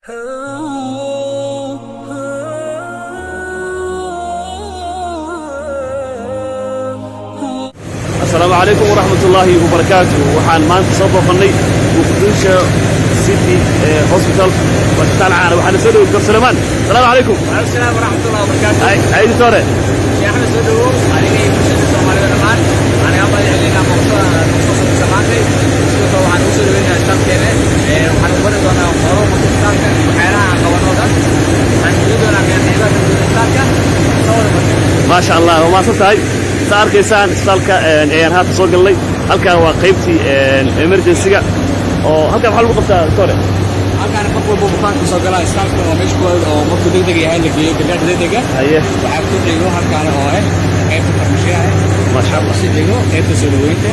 السلام عليكم ورحمة الله وبركاته. وحان مان تصبح فني وقدوشة سيتي هوسبيتال وقتال عانا وحان سودو دكتور سليمان. السلام عليكم. السلام ورحمة الله وبركاته. هاي دكتورة. يا أحمد سودو أنا جاي بشيء الصومالي والأمان. أنا أبغى علينا مقصود الصومالي. سودو وحان وصلوا هنا أشتغل كذا. وحان وبرد أنا خروج مستقبل وحيران قوانودا. عن جدود أنا كان هذا مستقبل. ما شاء الله وما صرت هاي. سأركيسان استالكا أيان هات صوق اللي هالكا وقيبتي emergency oo halka waxa lagu qabtaa doctor halkaan qofka buuqaanka soo galay istaalka oo meesha oo markuu degdeg yahay la geeyo gabadha degdega waxa ku dhigo halkaan oo qaybta farmashiyaha ma sha Allah sidoo qaybta soo dhaweynta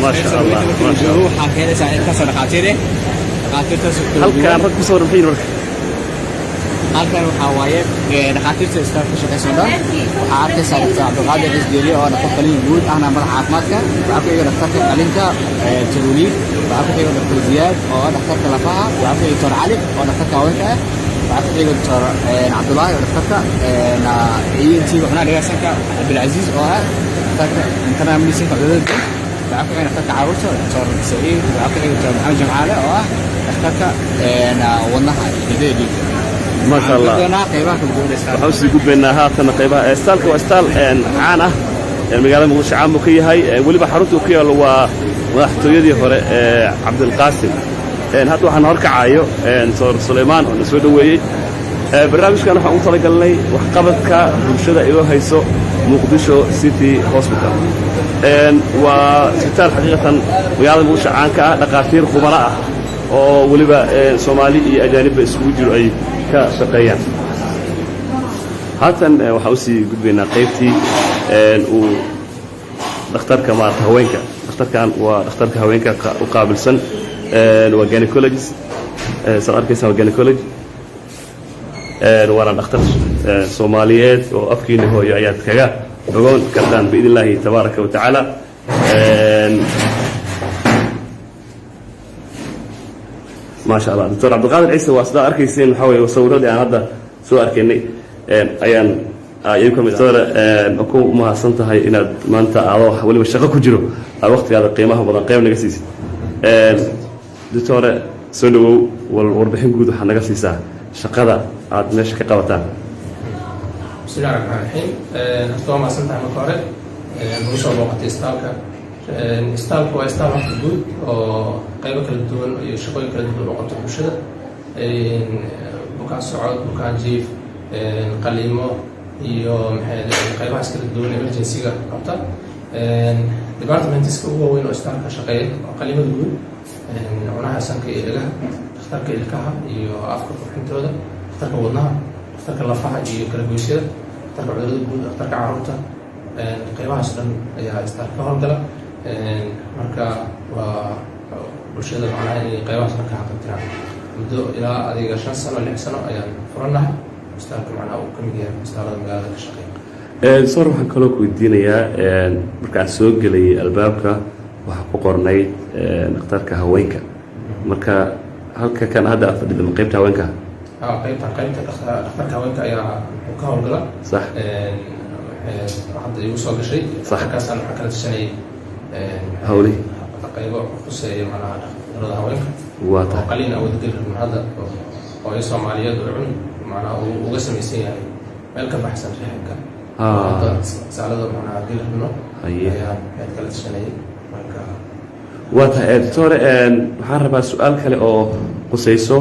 ma sha Allah waxa keenaysaa in ka soo dhaqaatiire halkaan rag ku soo rafin marka halkan waxaa waaye dhaqaatiirta istaalka shaqaysan dhan waxaa arkaysaa Dr. Abdulqaadir Isdiili oo dhaqtar qalin guud ahna madaxa caafimaadka waxaa ku xiga dhaqtarka qalinka Jaluuli waxaa ku xiga Dr. Ziyaad oo dhaqtarka lafaha waxaa ku xiga Dr. Ali oo dhaqtarka haweenka waxaa ku xiga Dr. Cabdullaahi oo dhaqtarka ENT waxna dhagaysanka Abdulaziz oo ah dhaqtarka internal medicine cudurada waxaa ku xiga dhaqtarka caruurta Dr. Saciid waxaa ku xiga Dr. Maxamed Jamaale oo ah dhaqtarka wadnaha dhiigga ما شاء الله. وحوسي يقول بيننا هاتنا قيبها استالك واستال عانة المجال مغش عام مكيه هاي ولي بحرته كيه اللي واحد يدي هو عبد القاسم هاتوا حنهرك عايو صور سليمان ونسوي دوي برنامج كانوا حقول طلق لي وحقبتك بمشدة إلو هيسو مقدشو سيتي هوسبيتال وسبيتال حقيقة ويعلم مغش عانك دكاتير خبراء oo waliba Soomaali iyo ajaanib isku jiro ay ka shaqeeyaan haatan waxa uu sii gudbinaa qaybtii uu dhakhtarka maarta haweenka dhakhtarkan waa dhakhtarka haweenka u qaabilsan waa gynecologist sararkiisa waa gynecology waana dhakhtar Soomaaliyeed oo afkiina hooyo ayaad kaga ogoon kartaan biidnillaahi tabaaraka wa tacaala ما شاء الله دكتور عبد القادر عيسى وأصداء أركيسين حوي وصوروا لي أنا هذا سو أركيني أيان يمكن دكتور أكون ما صنت هاي إن ما أنت أروح ولا بالشقة كجرو الوقت هذا قيمة وبدن قيمة نجسيس دكتور سلو والوربحين جود حنا نجسيسه شقة عاد نش كقوتان بسم الله الرحمن الرحيم أستوى ما صنت عن مقارنة مشروع وقت استالك استالك واستال واحد جود قيمة كلا دوون يشقون كلا دوون وقت البشرة بكان صعود بكان جيف قليمو يوم قيمة عسكري دوون emergency قبطة department هو وين استالك شقين قليمة دوون عناها سانك إلها اختارك إلكها يو أفكر في هذا اختارك وضنها اختارك اللفحة يو كلا جويسيرة اختارك عدد دوون اختارك عروتها قيمة عسكري يا استالك هالكلا marka waa bulshada macnaha inay qaybahaas marka xaqabtiraan muddo ilaa adiga 5 sano 6 sano ayaan furanahay istaalka macnaha uu ka mid yahay istaalada magaalada ka shaqeeya soo waxaan kaloo ku weydiinayaa markaan soo galay albaabka waxa ku qornay dhakhtarka haweenka marka halka kan hadda fadhido qaybta haweenka qaybta dhakhtarka haweenka ayaa ka howlgala sax hadda igu soo gashay markaasaan waxa kala tashanay هولي قيبة خصوصية معنا رضا هواك واضح قليل أو ذكر من هذا أو يسمع ماليات والعلم معنا وقسم يسير يعني ملك بحسن في حكا سألده معنا ذكر منه أيه هاد كلا تشنيه ملك واضح دكتور waxaan rabaa su'aal kale oo qusayso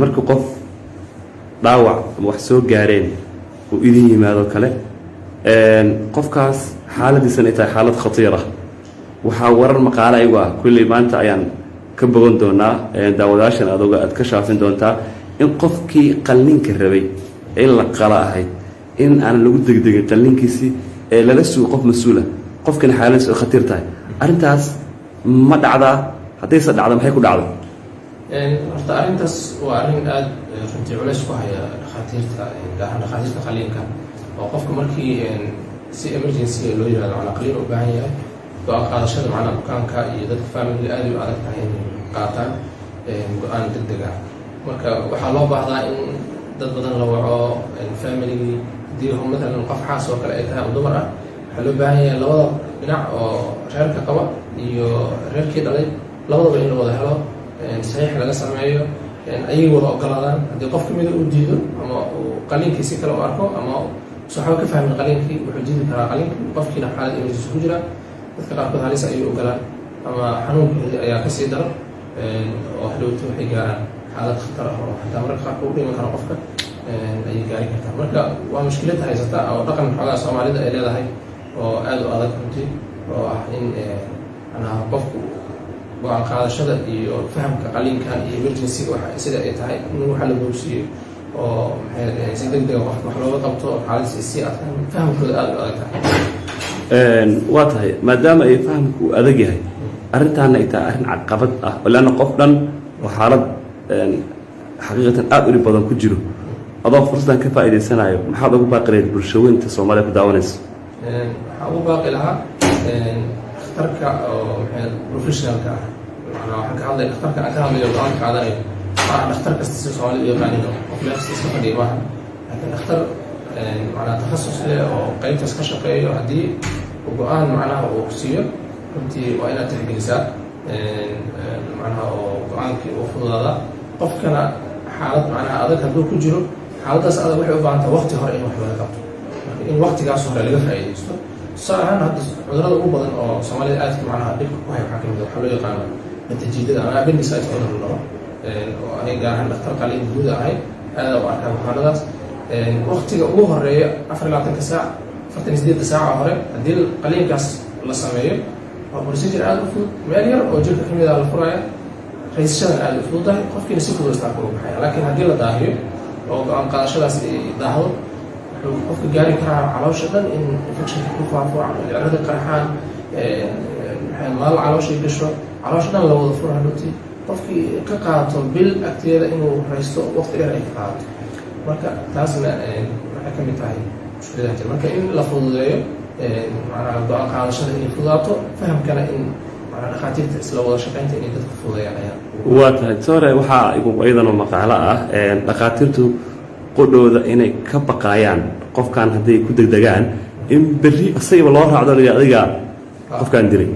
marka qof dhaawac wax soo gaareen oo idin yimaado kale qofkaas xaaladiisan ay tahay xaalad khatiira waxa warar maqaale ay waa kulli maanta ayaan ka bogan doonaa daawadaashan aad ka shaafin doontaa in qofkii qalliinka rabay in la qala ahayd in aan lagu degdegin qalliinkiisi ee lala soo qof mas'uul ah qofkan xaaladiisu khatiir tahay arintaas ma dhacdaa hadaysa dhacdo maxay ku dhacdo horta arintaas waa arin aad runtii culays ku haya dhakhaatiirta qalliinka oo qofka markii si emergency loo yiraahdo macna qalliin u baahan yahay go'aan qaadashada macna bukaanka iyo dadka family aad u adag tahay inay qaataan go-aan degdeg ah. marka waxaa loo baahdaa in dad badan la waco familigii haddii matalan qof xaas oo kale ay tahay oo dumar ah waxaa loo baahan yahay labada dhinac oo reerka qaba iyo reerkii dhalay labadaba in la wada helo saxiix laga sameeyo ayay wada ogolaadaan. haddii qof kamida uu diido ama uu qaliinkii si kale u arko ama waxba ka fahmin qaliinkii wuxuu diidi karaa qaliinkii, qofkiina xaalad emergency ku jira. dadka qaarkood halis ayay ogolaan ama xanuunkoodii ayaa kasii daro oo hadhowta waxay gaaraan xaalad khatar ah oo xataa mararka qaarka u dhiman kara qofka ayay gaari kartaa. marka waa mushkilad haysata oo dhaqan xoogaa soomaalida ay leedahay oo aad u adag runtii, oo ah in manaha qofku go-aan qaadashada iyo fahamka qaliinkan iyo emergency-ga sida ay tahay in waxa la boogsiiyo oo si degdega qofka wax looga qabto xaaladdiisa sii adkaan fahamkooda aad u adag tahay. waa tahay maadaama ay fahamku adag yahay arrintaana ay tahay arrin caqabad ah leanna qof dhan oo xaalad xaqiiqatan aad u dhib badan ku jiro adoo fursadan ka faa'iidaysanayo maxaad ugu baaqi lahayd bulshooyinta Soomaaliya ku daawanaysa? waxaan ugu baaqi lahaa dhakhtarka oo professionalka ah, macnaa waxaan ka hadlay dhakhtarka aan ka hadlayo go-aan qaadanayo maaha dhakhtar kasta si Soomaalida u yaqaaniyo qof meel kasta iska fadhiya maaha, laakiin dhakhtar macnaa takhasus leh oo qaybtaas ka shaqeeyo haddii go-aan macnaha uu siiyo runtii waa inaad tixgelisaa macnaha oo go-aankii uu fududaada. qofkana xaalad macnaha adag hadduu ku jiro xaaladdaas adag waxay u baahantaa waqti hore in wax laga qabto, marka in waqtigaas hore laga faa'iidaysto. tusaale ahaan hadda cudurrada ugu badan oo Soomaalida aadka macnaha dhibka ku haya waxaa kamid waxaa loo yaqaano natiijada ama appendicitis cudur la dhaho oo aniga gaar ahaan dhakhtar qaliin guud ahay aada u arkaa bukaanadaas. waqtiga ugu horeeya 24 saac 48 saaca hore haddii qaliinkaas la sameeyo waa procedure aada u fudud, meel yar oo jirka kamid ah la furaya, raysashadan aada u fududahay, qofkiina si fudud istaa kuga baxaya. laakiin haddii la daahiyo oo go-aan qaadashadaas ay daahdo wuxuu qofka gaari karaa caloosha dhan in infectionka ku faafo, cirada qarxaan, maal calooshay gasho, caloosha dhan la wada fura hadhowti qofkii ka qaato bil agteeda inuu raysto waqti dheer ay ka qaadato. marka taasna waxay ka mid tahay mushkiladaha jira. marka in la fududeeyo macnaha go-aan qaadashada inay fududaato, fahamkana in macnaha dhakhaatiirta isla wada shaqaynta inay dadka fududeeyaan ayaa waa tahay sore waxaa iyadan oo maqaalo ah dhakhaatiirtu qodhooda inay ka baqaayaan qofkan hadday ku degdegaan in berri isagaba loo raacdo adiga qofkaan dilay.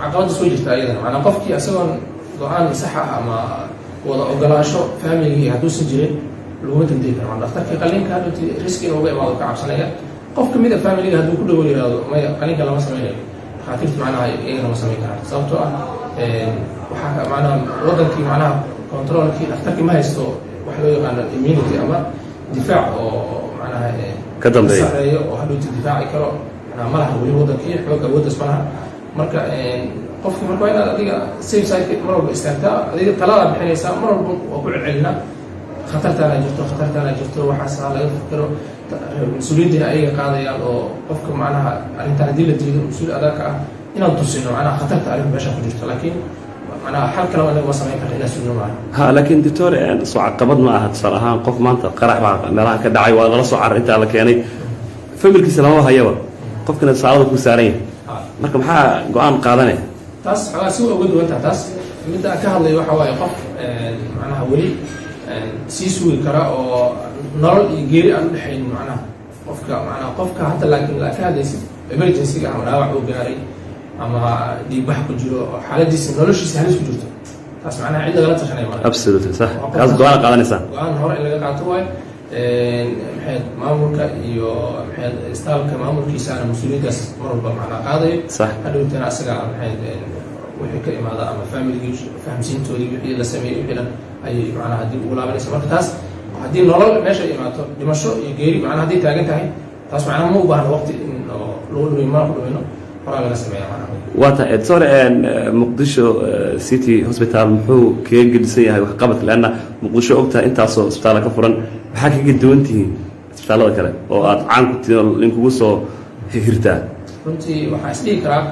caqabada soo jirta iyadana macnaa qofkii isagoon go-aan sax ah ama wada ogolaasho familigii hadduusan jirin laguma degdegi karo. dhakhtarkii qaliinka hadhowti riski inuuga imaado ka cabsanaya. qof kamid a familiga hadduu ku dhawo yihahdo maya qaliinka lama sameynayo, dhakhaatiirta macnaha iyagana ma samayn karaan, sababtoo ah waxaa macnaha wadankii macnaha controlkii dhakhtarkii ma haysto waxa loo yaqaano immunity ama difaac oo macnaha ka dambeeya sareeyo oo hadhowti difaaci karo macnaha ma laha weli wadankii xoog awooddaas ma laha. marka qofki marka waa inaad adiga safe side mar walba istaagtaa, adiga taladaa bixinaysaa, mar walba waa ku celcelinaa khatartaana jirto waxaas laga fikiro. mas-uuliyiintiina ayaga qaadayaan oo qofka macnaha arrintaan haddii la diido mas-uul adagka ah inaan tusino macnaha khatarta arrin meesha ku jirto, laakiin macnaha xal kaleba anaga ma samayn karta inaan sugno maaha. laakiin doctor soo caqabad ma aha tusaale ahaan qof maanta qarax baa meelaha ka dhacay waa lala soo carar intaa la keenay familkiisa lama hayaba qofkana saalada ku saaran yahay, marka maxaa go-aan qaadanaya? taas xoogaa si waa uga duwantaha. taas midda aan ka hadlayo waxa waaye qof macnaha weli sii sugi kara oo nolol iyo geeri aan u dhexayn macnaha qofka hadda laakiin la ka hadlaysid emergency-ga ama dhaawac uu gaaray ama dhiigbax ku jiro oo xaaladiisa noloshiisa halis ku jirto, taas macnaha cid lagala tashanaya maaha. absolutely sax kaas go-aan qaadanaysaa. go-aan hore in laga qaato waayo maamulka iyo istaalka maamulkiisaana mas-uuliyaddaas mar walba macnaha qaadayo. sax hadhowtana asaga wixii ka imaada ama familigii fahamsiintoodii wixii la sameeyey wixii dhan ayay macnaha haddii ugu laabanaysa. marka taas haddii nolol meesha imaato dhimasho iyo geeri macnaha hadday taagan tahay taas macnaha ma u baahna waqti in lagu dhumin mana ku dhumino horaa laga sameeya macnaha. waa tahay sore muqdisho city hospital muxuu kaga gedisan yahay waxqabadka leanna muqdisho ogtahay intaasoo isbitaalla ka furan maxaa kaga duwan tihiin isbitaallada kale oo aad caan ku tihiin oo linkugu soo hirtaa? runtii waxaan isdhihi karaa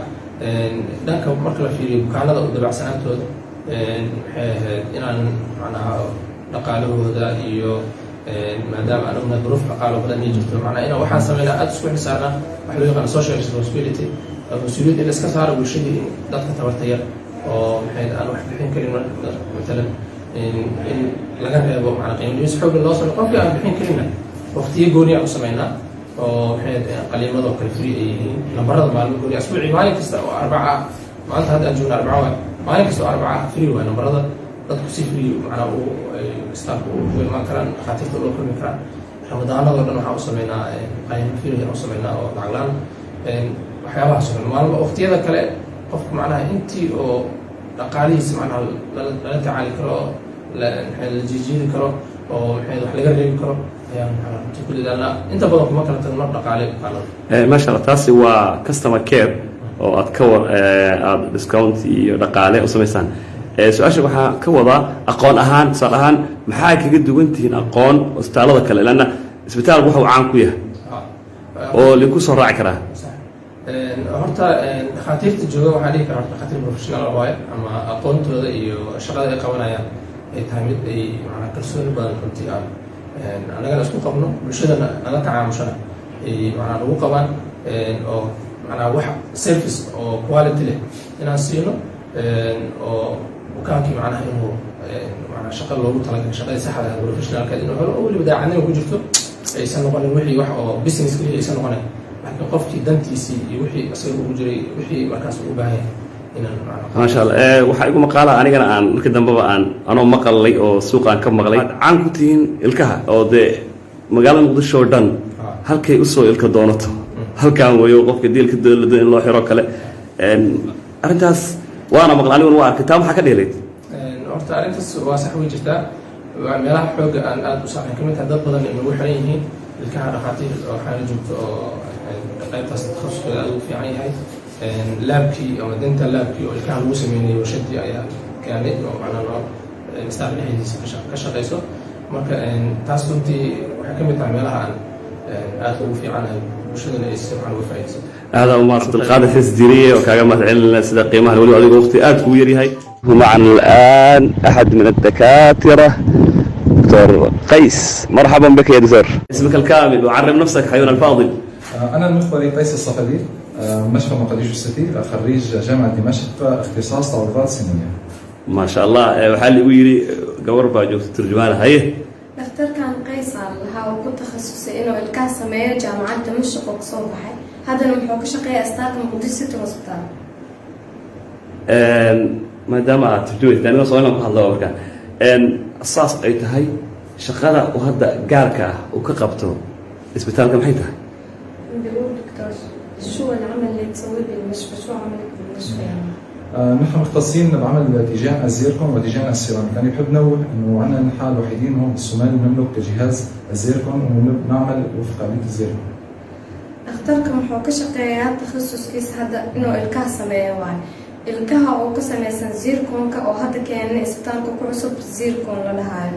dhanka marka la fiiriyo bukaanada u dabacsanaantooda waxay ahayd inaan macnaha dhaqaalahooda iyo maadaama aan ognahay duruuf dhaqaalo badan ay jirto macnaha inaan waxaan sameynaa aada isku xisaarnaa waxa loo yaqaano social responsibility, mas-uuliyad in la iska saaro bulshadii in dadka tabarta yar oo maxay aan wax bixin karin matalan in laga reebo macna qiimo dhimis xoog loo sameeyo qofkii aan bixin karin waqtiyo gooni ah u sameynaa oo maxay qaliimada kala free ay yihiin lambarada maalmo gooni asbuuci maalin kasta oo arbaca maanta hadda aan joogno arbaca maalin kasta oo arbaca free waa lambarada dadku si free macna uu staafku u imaan karaan dhakhaatiirta loo kulmi karaan ramadaanada dhan waxaa u sameynaa qayb fiilaya u sameynaa oo lacag la'aan waxyaabahaas oo maalmo waqtiyada kale qofku macnaha intii oo dhaqaalihiisa macnaha lala tacaali karo la jijiiri karo oo maxay wax laga reebi karo ayaan ku dadaalnaa inta badan kuma kala tagno dhaqaale maasha Allah taasi waa customer care oo aad ka aad discount iyo dhaqaale u sameysaan su-aasha waxaa ka wadaa aqoon ahaan tusaale ahaan maxaa kaga duwan tihiin aqoon isbitaalada kale lanna isbitaalku waxa uu caan ku yahay oo linku soo raaci karaa horta dhakhaatiirta jooga waxaa dhihi karaa dhakhaatiir professional waaye ama aqoontooda iyo shaqada ay qabanayaan ay tahay mid ay macnaa kalsooni badan runtii aan annagana isku qabno bulshadana nala tacaamushana ay macnaa lagu qabaan oo macnaa wax service oo quality leh inaan siino oo bukaankii macnaha inuu macnaa shaqa loogu talagalay shaqadii saxda ah professionalka inuu helo oo weliba daacadnimo ku jirto aysan noqonin wixii wax oo business kaliya aysan noqonin laakiin qofkii dantiisii iyo wixii asaga ugu jiray wixii markaas u baahan yahay inaan maasha Allah waxaa igu maqaala anigana aan markii dambeba aan anoo maqalay oo suuqaan ka maqlay caan ku tihiin ilkaha oo dee magaalada Muqdisho oo dhan halkay u soo ilka doonato halkaan wayo qofka diilka dowladda in loo xiro kale arrintaas waana maqlay aniguna waa arkay taa maxaa ka dheelay horta arrintaas waa sax way jirtaa meelaha xooga aan aad u saxan kamid tahay dad badan ay nagu xiran yihiin ilkaha dhakhaatiir oo xaala joogto oo qaybtaas takhasuskooda aad ugu fiican yahay laabkii ama dental laabkii oo ilkaha lagu sameynayay warshadii ayaa keenay oo macnaa noo staff dhexdiisa ka shaqayso marka taas runtii waxay kamid tahay meelaha aan aad ugu fiicanahay bulshadana ay si fiican uga faa'iidayso هذا ما القادة التسجيلية وكما تعلن سيدة قيمة الولي وعليك وقتي كبير هاي ومعنا الآن أحد من الدكاترة دكتور قيس مرحبا بك يا دكتور اسمك الكامل وعرف نفسك حيونا الفاضل أنا المخبري قيس الصقلي مشفى مقديش الستير خريج جامعة دمشق اختصاص تعويضات سنية ما شاء الله وحالي ويري قور باجو ترجمانة هاي دكتور كان قيصر لها وكنت تخصصي إنه الكاس سمية جامعة دمشق وقصور بحي هذا نمحوك شقية أستاذ مقديش ستي هوسبيتال ما دام ترجمت لأنه صوينا محل الله وبركان الصاص أي تهي شغالة وهذا قاركة وكقبته اسبيتال كم حيتها بيقول دكتور شو العمل اللي تسويه بالمشفى شو عملك بالمشفى يعني نحن مختصين بعمل تيجان الزيركون وتيجان السيراميك، يعني بحب نوه انه عندنا نحن الوحيدين هون بالصومال بنملك جهاز الزيركون ونعمل وفق آلية الزيركون. اختركم حوك شقيات تخصص كيس هذا انه الكاه سميه واي الكاه او كسميسن زيركون او هذا كان اسبتالكو كعصب زيركون لهاي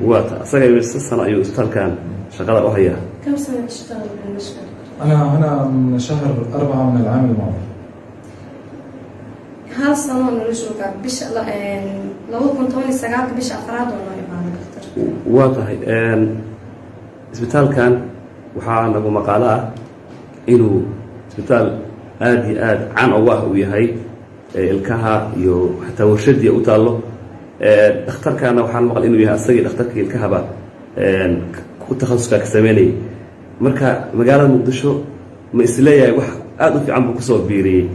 واتا أصغر من 6 سنة أيوة اسبتال كان شغالة وهيها كم سنة تشتغل بالمشفى؟ أنا من شهر 4 من العام الماضي. هالسنة نرجوك بش لو كنت هوني سجاك بش أفراد ولا يبان أكتر. واضح اسبتال كان وحنا نقول مقالة إنه اسبتال آد عن أواه وياهي الكها يو حتى ورشد يقطعله اختار كان وحنا مقال إنه يهأسجل اختار كي الكهبة كنت تخصص كسميني مركا مقالة مقدشو ما إسلايا وح آد في عم بكسور بيري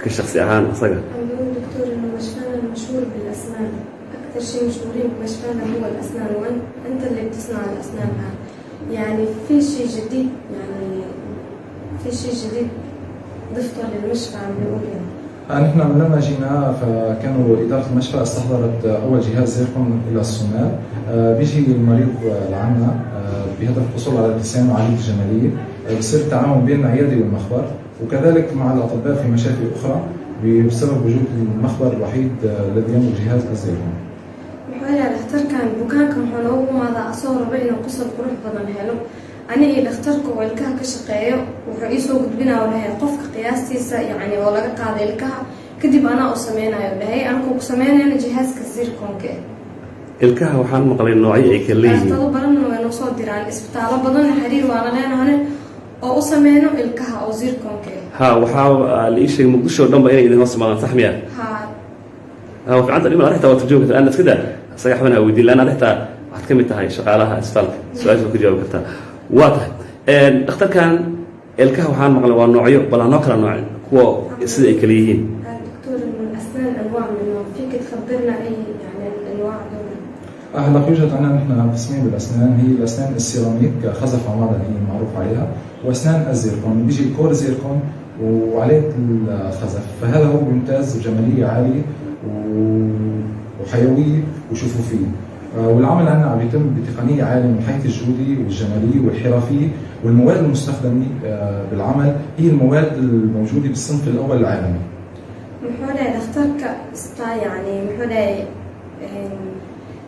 كشخص أهان أصلاً. بقول دكتور إنه مشفانا المشهور بالأسنان أكثر شيء مشهورين بمشفانا هو الأسنان وأنت اللي بتصنع الأسنان يعني في شيء جديد ضفته للمشفى عم بيقول يعني. نحن لما جينا فكانوا إدارة المشفى استحضرت أول جهاز زيركون إلى الصومال. بيجي المريض لعنا بهدف الحصول على ابتسام وعالية الجمالية. بصير التعاون بين العيادة والمخبر وكذلك مع الأطباء في مشافي أخرى بسبب وجود المخبر الوحيد الذي يملك جهاز الزيركون. محاولة الاختار كان بكانكم حلو وماذا أصور بينه قصة قروح بدن حلو أنا اللي اختركم والكها كشقية وحيسو قد بنا ولا هي قفك قياستي يعني ولا قاعدة الكها كدب أنا أسمينا ولا هي أنا كوك سمينا أنا جهاز كزيركون كه. الكها وحنا مقالين نوعية كليه. طلب برنا وإنه صدر عن الإسبتال بدن حرير وأنا لأن هنا oo u sameyno ilkaha oo zirconka ها وحاول الإشي مقدشة ودم بيني إذا نص ما صح مياه ها وفي عندنا اليوم رحت وترجمة الآن كده صيح منها ودي لأن رحت حتكمل هاي شغالها أسفلك سؤال شو كجاوب كرتها واضح اختار كان الكه وحان مقلوا نوعية بلا نقرأ نوع هو سيد كليين دكتور من أسنان أنواع منهم فيك تخبرنا أي يعني الأنواع دول هلا يوجد عندنا نحن قسمين بالاسنان، هي الاسنان السيراميك خزف عماده هي معروف عليها، واسنان الزيركون بيجي كور زيركون وعليه الخزف، فهذا هو بيمتاز بجماليه عاليه وحيويه وشفوفيه. والعمل عندنا عم يتم بتقنيه عاليه من حيث الجوده والجماليه والحرفيه، والمواد المستخدمه بالعمل هي المواد الموجوده بالصنف الاول العالمي. محودا دكتورك استا يعني محودا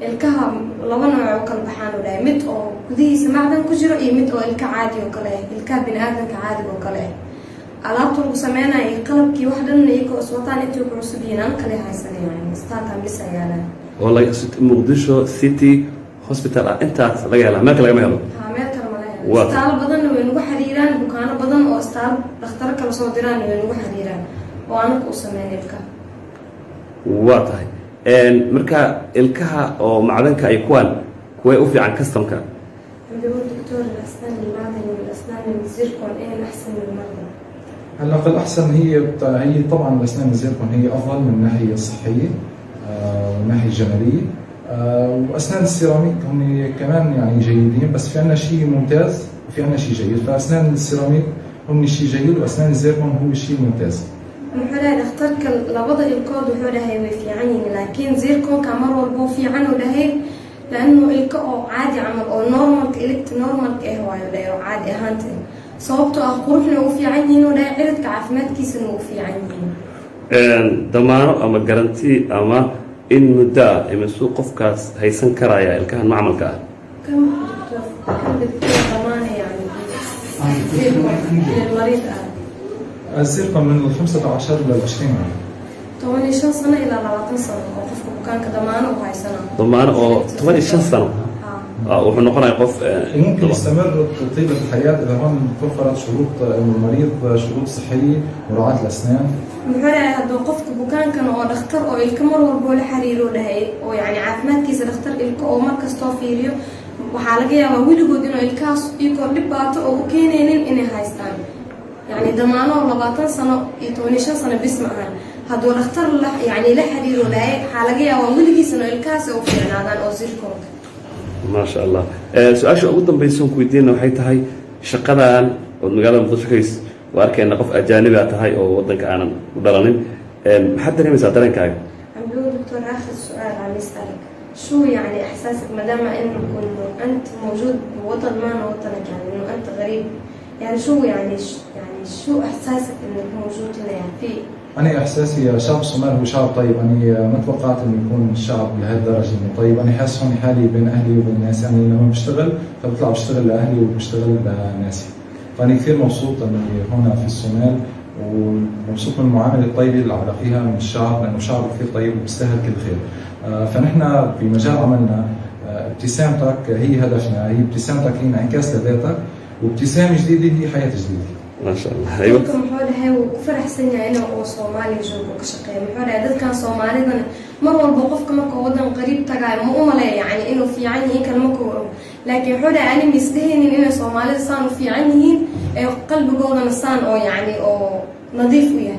ilkaha laba nooc oo kala baxaan oo dhahay mid oo gudihiisa macdan ku jiro iyo mid oo ilka caadi oo kale ilka bini'aadamka caadiga oo kale alaabta lagu sameeyay qalabkii wax dhan iyo ko iswataan intii ku cusubiyaan kale haysanayaan istaakan bisayaan والله مقدشة سيتي هوسبيتال أنت لا يلا ما كلا ما يلا meel kale ma lahayn istaal badan way nagu xiriiraan bukaano badan oo istaal dhakhtar kala soo diraan way nagu xiriiraan oo anagu u sameeyay ilka واضح marka ilkaha oo macdanka ay kuway u fiican customka دكتور الأسنان المعدني والأسنان الزيركون إيه الأحسن للمرضى؟ هلا الأحسن هي طبعا الأسنان الزيركون هي أفضل من الناحية الصحية والناحية الجمالية، وأسنان السيراميك هم كمان يعني جيدين، بس في عنا شيء ممتاز وفي عنا شيء جيد، فأسنان السيراميك هم شيء جيد وأسنان الزيركون هو شيء ممتاز. محولا دكتورك لبضع الكود وحولا هي في عني لكن زيركون كمر والبو في عنه لهي لأنه الكو عادي عمل أو نورمال إلكت نورمال كهواي ولا عادي هانتين صوبته أخورنا وفي عني ولا عرض كعفمات كيس إنه وفي عني. ضمانه أما جرانتي أما إن مدة إما سوق قفكاس هيسن كرايا الكهن معمل كه. كم دكتور؟ كم دكتور ضمانه يعني زيركون للمريض الزيركون من 15 إلى 20 عام. 18 سنة إلى 20 سنة وقفك كان كضمانه وهاي سنة. ضمانه أو 18 سنة. وحنقول يقف ممكن يستمر طيلة الحياة إذا هون توفرت شروط المريض شروط صحية مراعاة الأسنان. محورها هذا وقفك بكان كانوا دكتور أو الكمر والبول حريرو لهي أو يعني عافمات كيس دكتور الكو أو مركز توفيريو وحالقيا وويلو إنه الكاس يكون لبعته أو كينين إنه هايستان يعني ضمانه 14 سنة 18 سنة بيسمعها هذا دكتور يعني لا حريرو لهي حالقيا وويلو إنه الكاس أو في عنادان أو زيركون. ما شاء الله. سؤال شو أقدم بيسون كويدين وحيت هاي شقدان والمقالة متشكيس وأركان قف أجانب هاي أو وضنك أنا ودرانين حتى ليه مساعدين كاي. عم بيقول دكتور آخر سؤال عم يسألك شو يعني إحساسك ما دام إنه أنت موجود بوطن ما وطنك يعني إنه أنت غريب يعني شو يعني شو إحساسك إنك موجود هنا يعني في أنا إحساسي شعب الصومال هو شعب طيب، أنا ما توقعت إنه يكون الشعب لهالدرجة إنه طيب، أنا حاسس هون حالي بين أهلي وبين الناس، يعني لما بشتغل فبطلع بشتغل لأهلي وبشتغل لناسي، فأنا كثير مبسوط إني هون في الصومال ومبسوط من المعاملة الطيبة اللي عم بلاقيها من الشعب لأنه شعب كثير طيب وبيستاهل كل خير. فنحن في مجال عملنا ابتسامتك هي هدفنا، هي ابتسامتك هي انعكاس لذاتك، وابتسامة جديدة هي حياة جديدة. ما شاء الله. أيوة. محورها هي وفرح سنة أنا وصومالي جوبك كشقي محورها ده كان صومالي ده مرة البوقف كما كودن قريب تجاي مو ملا يعني إنه في عني كلمة لكن محورها أنا مستهين إنه صومالي صانوا في عني قلب جودن صان أو يعني أو نظيف وياه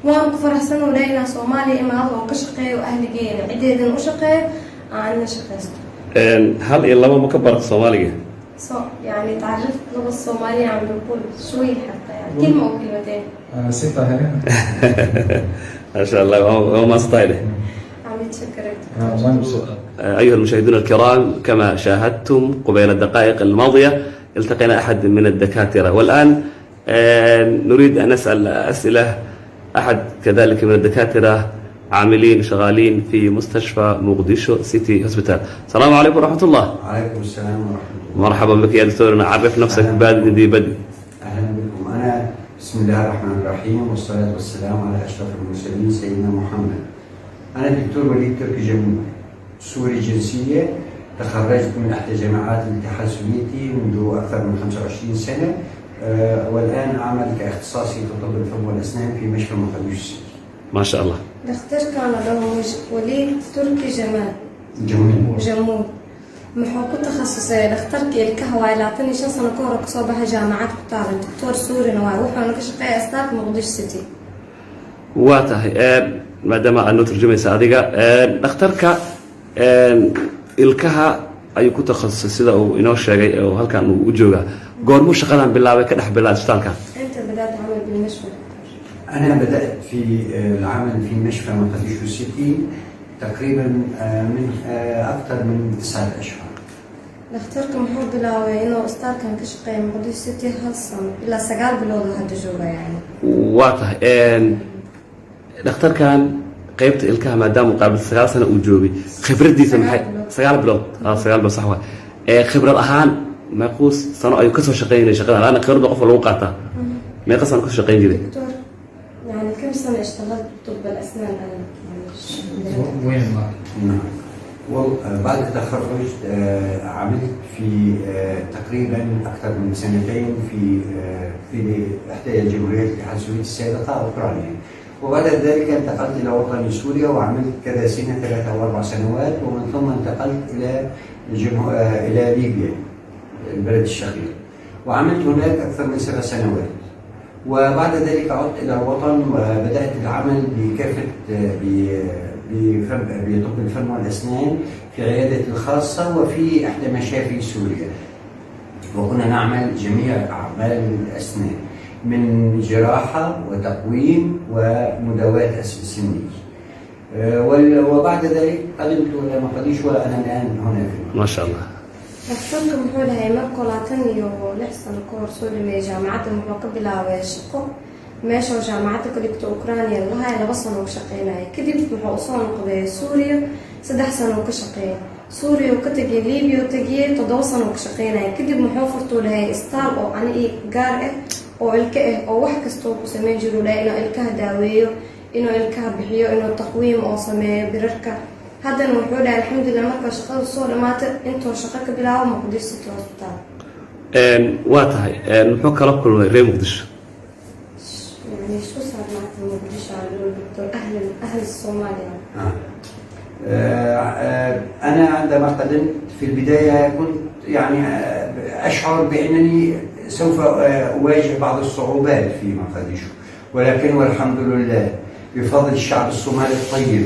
وأنا فرح سنة ولينا صومالي إما الله كشقي وأهلي جينا عديدن وشقي عنا شقي. هل إلا ما مكبر الصومالية؟ يعني تعرفت لغة الصومالية عم بقول شوي حتى يعني كلمة أو كلمتين. ستة هاي. ما شاء الله هو ما ستايله. عم يتشكرك. أيها المشاهدون الكرام كما شاهدتم قبيل الدقائق الماضية التقينا أحد من الدكاترة والآن نريد أن نسأل أسئلة أحد كذلك من الدكاترة عاملين شغالين في مستشفى مقدشو سيتي هوسبيتال. السلام عليكم ورحمة الله. وعليكم السلام ورحمة الله. مرحبا بك يا دكتورنا، عرف نفسك بدي. أهلا بكم. أنا بسم الله الرحمن الرحيم والصلاة والسلام على أشرف المرسلين سيدنا محمد. أنا الدكتور وليد تركي جمهور سوري جنسية، تخرجت من إحدى جامعات الاتحاد السوفيتي منذ أكثر من 25 سنة والآن أعمل كاختصاصي في طب الفم والأسنان في مشفى مقديش السيتي. ما شاء الله. دكتور كان له وليد تركي جمال جمود محو ku takhasusay dhakhtarka ilkaha waa 25 sano ka hor kasoo baxay jaamacad ku taal Dr. Suurina waa wuxuu ka shaqeeyaa staff Muqdisho City. waa tahay maadaama aad noo turjumaysa adiga dhakhtarka ilkaha ayuu ku takhasusay sida uu inoo sheegay oo halkan uu u jooga goormuu shaqadan bilaabay ka dhex bilaabay isbitaalka. أنت بدأت عمل بالمشفى. أنا بدأت في العمل في مشفى مقديش السيتي تقريبا من أكثر من 9 أشهر. dhakhtarka muxuu bilaabay inuu isbitaalkan ka shaqeeyo Muqdisho City hal sano ilaa 9 bilood hadda jooga yani. waa tahay dhakhtarkan qaybta ilkaha maadaama uu qaabil 9 sano uu joogay khibradiisa maxay 9 bilood 9 bilood sax waa khibrad ahaan meequu sano ayuu ka soo shaqeynay shaqadan ana khibrada qof lagu qaataa meeqa sano ka shaqeyn jiray دكتور يعني كم سنة اشتغلت طب الأسنان أنا؟ وين ما وبعد التخرج عملت في تقريبا أكثر من 2 سنين في إحدى الجمهوريات الاتحاد السوفيتي السابقة أوكرانيا. وبعد ذلك انتقلت إلى وطني سوريا وعملت كذا سنة 3 أو 4 سنوات ومن ثم انتقلت إلى ليبيا البلد الشقيق وعملت هناك أكثر من 7 سنوات. وبعد ذلك عدت إلى الوطن وبدأت العمل بكافة بطب الفم والأسنان في عيادتي الخاصة وفي إحدى مشافي سوريا. وكنا نعمل جميع أعمال الأسنان من جراحة وتقويم ومداواة سنية. وبعد ذلك قدمت إلى مقديش وأنا الآن هنا في ما شاء الله. dhakhtarka muxuu lahay markuu 26 sano ka hor soo dhameeyay jaamacadda muxuu ka bilaabay shaqo meesha oo jaamacadda ka dhigto Ukrainian lahay 2 sano ka shaqeynay kadib wuxuu u soo noqday Suuriya 3 sano ka shaqeeyay Suuriya ka tagay Liibiya tagay 7 sano ka shaqeynay kadib wuxuu furtay lahay istaal oo ani gaar ah oo ilka ah oo wax kasta ku sameyn jiray inuu ilkaha daaweeyo inuu ilkaha bixiyo inuu taqwiim oo sameeyo birarka haddana wuxuu dhahay alxamdulillah marka shaqada soo dhamaatay intuu shaqo ka bilaabo Muqdisho City Hospital. waa tahay muxuu kala kulmay reer Muqdisho. يعني شو صار معك بمقديشو على دكتور أهل الصوماليا؟ أنا عندما قدمت في البداية كنت يعني أشعر بأنني سوف أواجه بعض الصعوبات في مقديشو ولكن والحمد لله بفضل الشعب الصومالي الطيب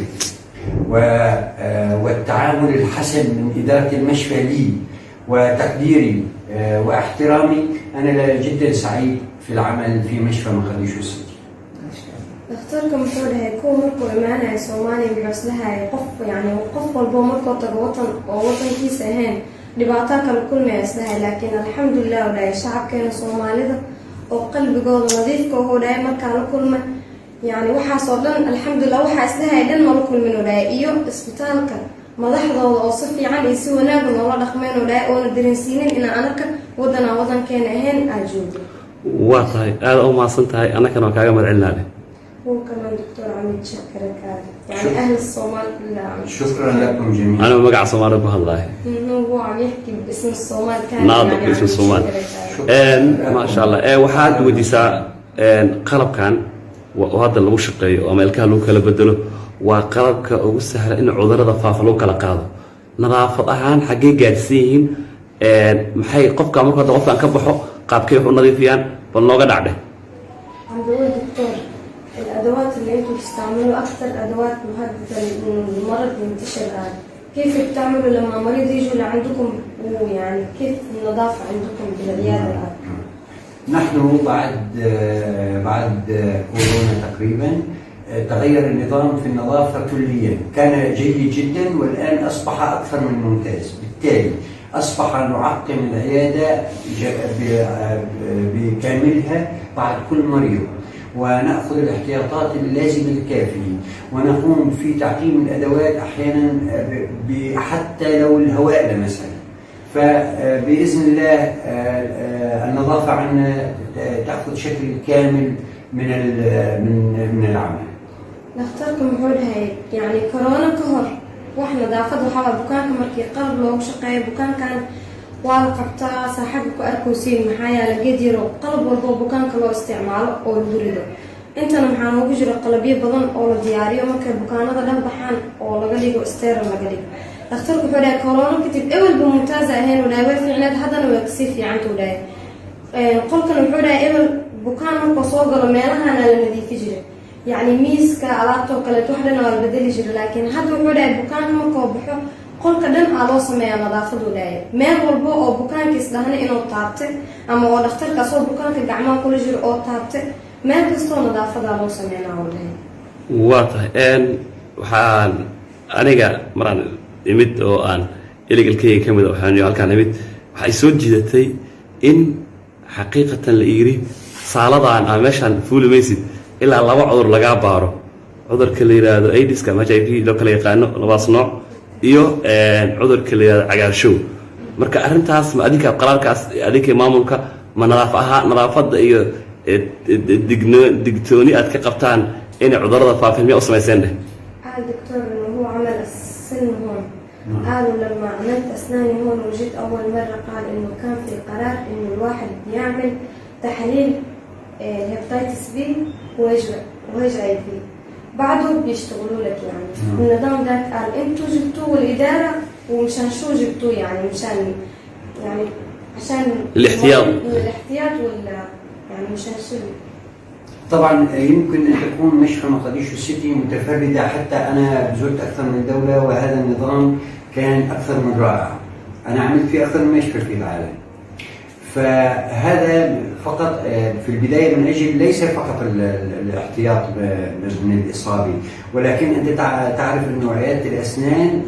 والتعامل الحسن من إدارة المشفى لي وتقديري واحترامي أنا جدا سعيد في العمل في مشفى مقديشو السيتي. dhakhtarka muxuu dhahay kuwa markuu imaanaya Soomaaliya wuxuu lahay qof yani qof walba markuu tago watan oo wadankiisa ahayn dhibaato kala kulmaya islahay laakiin alxamdulillah walaay shacabkeena Soomaalida oo qalbigooda nadiifka oo dhahay marka la kulma yani waxa soo dhan alxamdulillah waxa islahay dhan ma la kulmin walaay iyo isbitaalka madaxdooda oo si fiican iyo si wanaagsan oo la dhaqmeen walaay oo dareensiinin in anaka wadankeena ahayn ajoodo. waa tahay aad u maasan tahay annagana waan kaaga madcelinaaday. هو كمان دكتور عميد شكرك يعني أهل الصومال كلها. شكرا لكم جميعا. أنا مقع صومالي بهالله. هو عم يحكي باسم الصومال كان. ناطق يعني باسم الصومال. ما شاء الله. وحاد وديسا قلب كان وهذا اللي وشقي وأمريكا لو كلا بدله وقلب كوسهل إن عذرة ضفاف لو كلا قاضي. نظافة أهان حقيقة جالسين محي قف كامل كده قف كان كبحه قاب كيف نظيفيان بالنوع قاعدة. عم بقول دكتور الأدوات اللي أنتم تستعملوا أكثر أدوات مهددة المرض ينتشر الآن كيف بتعملوا لما مريض يجوا لعندكم ويعني كيف النظافة عندكم بالعيادة الآن؟ نحن بعد كورونا تقريبا تغير النظام في النظافة كليا كان جيد جدا والآن أصبح أكثر من ممتاز بالتالي أصبح نعقم العيادة بكاملها بعد كل مريض ونأخذ الاحتياطات اللازمة الكافية ونقوم في تعقيم الأدوات أحيانا حتى لو الهواء مثلا فبإذن الله النظافة عندنا تأخذ شكل كامل من العمل. نختاركم هون هاي يعني كورونا كهر واحنا دافد وحاول بكان مركي قلب لو شقي بكان كان waa la qabtaa saaxiibka ku arkaysiin maxaa yaala geed yaro qalab walba oo bukaanka loo isticmaalo oo lagu rido intana waxaa noogu jira qalabyo badan oo la diyaariyo markay bukaanada dhan baxaan oo laga dhigo sterile laga dhigo dhakhtarku wuxuu dhahay corona kadib ewelba mumtaaza ahayn wadhahay way fiicneed haddana way kasii fiicanta u dhahay qolkan wuxuu dhahay ewel bukaan markuu soo galo meelahana la nadiifi jiray yacni miiska alaabtoo kaleeto wax dhan waa la bedeli jiray laakiin hadda wuxuu dhahay bukaanka markuu baxo qolka dhan aa loo sameeyaa nadaafadu dhahay meel walba oo bukaankiis dhahna inuu taabtay ama oo dhakhtarkaas oo bukaanka gacmaha kula jiro oo taabtay meel kastoo nadaafadaa loo sameynaa u dhahay waa tahay waxaan aniga maraan imid oo aan iligalkeyga ka mid waxaan halkaan imid waxay soo jiidatay in xaqiiqatan la yiri saaladan aa meeshaan fuuli maysid ilaa 2 cudur lagaa baaro cudurka la yiraahdo AIDS-ka ama HIV loo kala yaqaano labaas nooc iyo cudurka la yiraahdo cagaarshow marka arrintaas ma adinka qaraarkaas adinka maamulka ma nadaafada iyo digtooni aad ka qabtaan in cudurada faafin ma u sameeyeen دكتور هو عمل السن هون قالوا لما عملت أسناني هون وجيت أول مرة قال إنه كان في قرار إنه الواحد يعمل تحاليل هيباتيتس بي وإيش أي بي بعده بيشتغلوا لك يعني النظام ده قال أنتوا جبتوه الإدارة ومشان شو جبتوه يعني مشان يعني عشان الاحتياط ولا يعني مشان شو طبعا يمكن ان تكون مشفى مقديشو سيتي متفردة، حتى انا زرت اكثر من دولة وهذا النظام كان اكثر من رائع. انا عملت في اكثر من مشفى في العالم. فهذا فقط في البداية من اجل ليس فقط الاحتياط من الاصابة، ولكن انت تعرف ان نوعيات الاسنان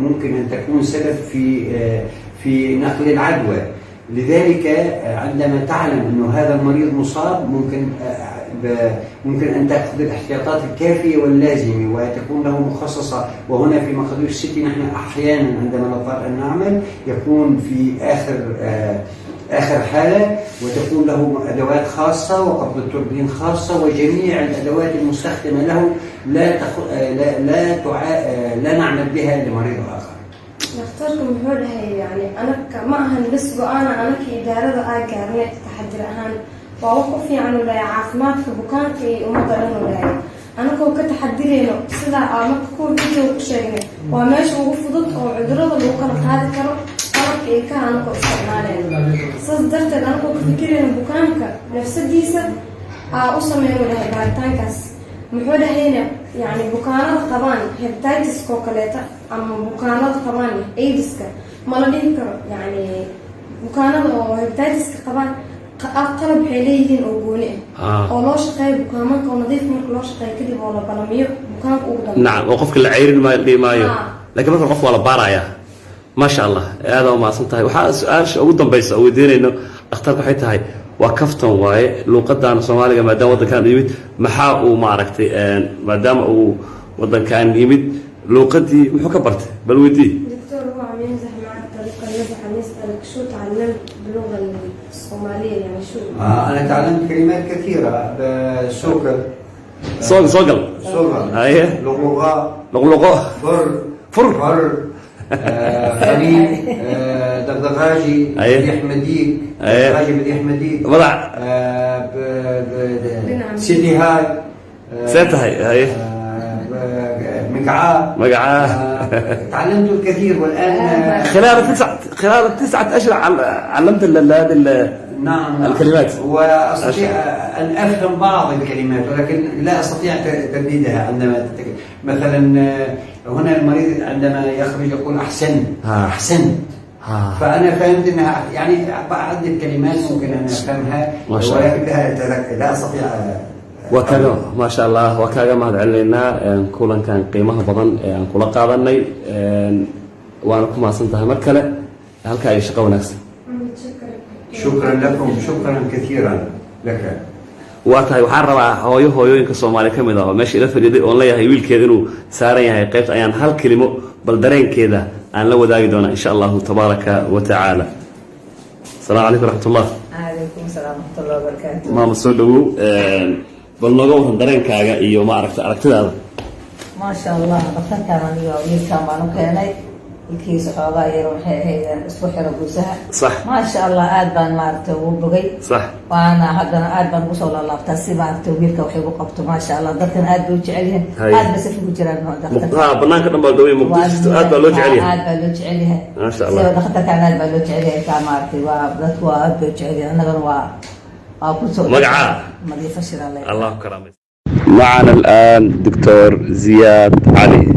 ممكن ان تكون سبب في نقل العدوى. لذلك عندما تعلم انه هذا المريض مصاب ممكن ان تاخذ الاحتياطات الكافيه واللازمه وتكون له مخصصه. وهنا في مقديشو سيتي نحن احيانا عندما نضطر ان نعمل يكون في اخر حاله وتكون له ادوات خاصه وقبض التوربين خاصه وجميع الادوات المستخدمه له لا نعمل بها لمريض اخر. dhakhtarka muxuu dhahay yani anaka ma ahan bes go-aana anaka idaarada aa gaarnay taxadir ahaan waa wax u fiican u dhahay caafimaadka bukaanka iyo ummadda dhan u dhahay anagoo ka taxadirayno sidaa aa marka kuwa video ku sheegnay waa meesha ugu fudud oo cudurada lagu kala qaadi karo qalabka ilkaha anagoo isticmaalayno saas darteed anagoo ka fikirayno bukaanka nafsadiisa aa u sameynu dhahay baaritaankaas muxuu dhahayna يعني بكانات قبان هيباتيتس كوكاليتا أما بكانات قبان إيدسكا ما لديه يعني بكانات أو هيباتيتس قبان قلب حليهن أو بونئ أو لا شقي بكمان كنظيف مرك لا شقي كده ولا بلاميو بكان أقدم. نعم وقفك العير ما يو لكن مثلا قف ولا بارايا ما شاء الله هذا ما صنتها وحاء سؤال أقدم بيس أو يدير إنه اختار حيتها هاي وكفتن واي لوقدان Soomaaliga maadaama wadankan yimid maxaa uu maaragtay maadaama uu wadankan yimid luqadii wuxuu ka bartay bal weydii دكتور هو عم يمزح معك طريقة يمزح عم يسألك شو تعلمت باللغة الصومالية يعني شو أنا تعلمت كلمات كثيرة سوكل صقل أيه لغلغة فر خليل دغدغاجي مديح مديك دغدغاجي مديح مديك وضع سيدي هاي هاي مقعاه تعلمت الكثير والآن خلال 9 أشهر علمت نعم الكلمات وأستطيع أن أفهم بعض الكلمات ولكن لا أستطيع ترديدها عندما تتكلم. مثلا هنا المريض عندما يخرج يقول أحسنت فأنا فهمت أنها يعني بعض الكلمات ممكن أن أفهمها ولكن لا أستطيع وكذا ما شاء الله وكذا ما علينا كلن كان قيمها بدن كل قادني وأنا كما صنتها مركلة هل كان يشقى ونفسه شكرا لكم شكرا كثيرا لك واتاي waxaan rabaa hooyooyinka Soomaali kamid ah meesha ila fadhiday oo la yahay wiilkeeda inuu saaran yahay qayb ayaan hal kelimo bal dareenkeeda aan la wadaagi doona insha Allah tabaaraka wa taala. Assalamu alaykum warahmatullah. Alaykum assalam warahmatullahi wabarakatuh. Ma soo dhawow bal nooga waran dareenkaaga iyo ma aragtidaada. Ma sha Allah dhaqankan aniga wiilkan baan u keenay الكيس حوضا يروح هي اسبوع ربوسها صح ما شاء الله ادبان مارته وبقي صح وانا هذا ادبان وصل الله بتاسي مارته ويلك وحي وقبته ما شاء الله dadkan aad buu jecel yahay aad bas ku jiraan ها بنانك دنبا دوي مقدس aad baa loo jecel yahay aad baa loo jecel yahay ما شاء الله dhakhtarkan aad baa loo jecel yahay ka maartay waa dadku aad baa jecel yahay anagana waa ku soo magaca مديفة شر الله كرمه. معنا الآن دكتور زياد علي.